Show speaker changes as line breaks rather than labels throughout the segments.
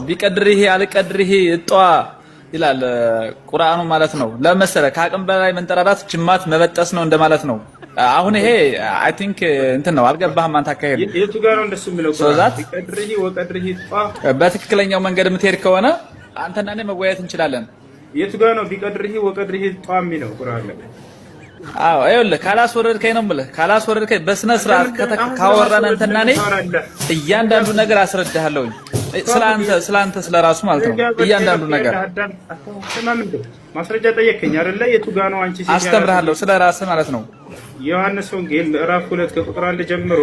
ቢቀድርህ አልቀድርህ እጧ ይላል ቁርአኑ ማለት ነው። ለመሰለ ከአቅም በላይ መንጠራራት ጅማት መበጠስ ነው እንደማለት ነው። አሁን ይሄ አይ ቲንክ እንትን ነው አልገባህም አንተ አካሄድ
የቱ ጋር ነው እንደሱ የሚለው ቁርአን ቢቀድርህ ወቀድርህ እጧ
በትክክለኛው መንገድ የምትሄድ ከሆነ አንተና እኔ መወያየት እንችላለን።
የቱ ጋር ነው ቢቀድርህ ወቀድርህ እጧ የሚለው ቁርአን ላይ?
አዎ ይኸውልህ ካላስወረድከኝ ነው የምልህ። ካላስወረድከኝ በስነ ስርዓት ካወራን አንተና እኔ እያንዳንዱ ነገር አስረዳሃለሁኝ። ስላንተ ስለራሱ ማለት ነው እያንዳንዱ ነገር
ማስረጃ ጠየቀኝ አይደለ? የቱ ጋር ነው አንቺ ሲያራ
አስተምርሃለሁ ስለራስህ ማለት ነው።
ዮሐንስ ወንጌል ምዕራፍ 2 ከቁጥር 1 ጀምሮ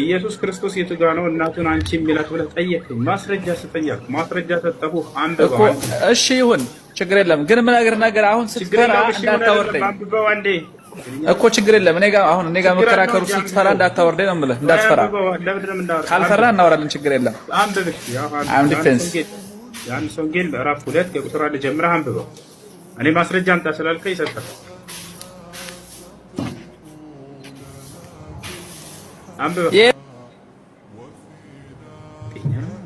ኢየሱስ ክርስቶስ የቱ ጋር ነው እናቱን አንቺ የሚላት ብለህ ጠየቀኝ። ማስረጃ ስጠኝ አልኩ። ማስረጃ ሰጠሁህ። አንብበው።
እሺ ይሁን ችግር የለም ግን ምን ነገር አሁን ስትፈራ እንዳታወርደኝ እኮ ችግር የለም። እኔ ጋር መከራከሩ ስትፈራ እንዳታወርደኝ ነው የምልህ። እንዳትፈራ ካልፈራ እናወራለን። ችግር የለም። አም ዲፌንስ
ዮሐንስ ወንጌል ምዕራፍ 2 ከቁጥር 1 ጀምረህ አንብበው። እኔ ማስረጃ አምጣ ስላልከኝ ሰጠህ። አንብበው።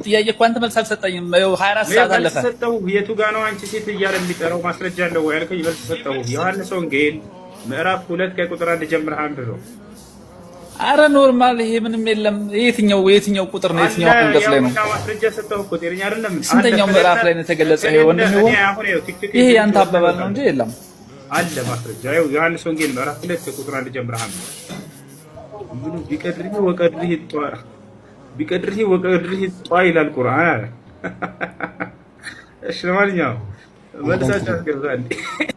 ጥያቄ እኮ አንተ መልስ አልሰጠኝም። 24 ሰዓት አለፈ።
ሰጠሁህ። የቱ ጋር ነው አንቺ ሴት እያለ የሚጠራው ማስረጃ አለው ወይ አልከኝ። መልስ ሰጠሁህ። ዮሐንስ ወንጌል ምዕራፍ 2 ከቁጥር 1 ጀምረህ አንብበው።
አረ ኖርማል ይሄ ምንም የለም። የትኛው ቁጥር ነው? የትኛው አንቀጽ ላይ ነው?
ማስረጃ ሰጠሁህ እኮ ጤነኛ አይደለም።
ስንተኛው ምዕራፍ ላይ ነው የተገለጸው? ይሄ ወንድም ይሄ ያንተ አባባል ነው እንጂ የለም
አለ ማስረጃ። ዮሐንስ ወንጌል ምዕራፍ 2 ከቁጥር 1 ጀምረህ አንብበው። ምኑ ቢቀድርህ ወቀድርህ እጧ ቢቀድርህ ወቀድርህ እጧ ይላል ቁርአን። እሺ ለማንኛውም መልሳችሁ አስገብታለሁ።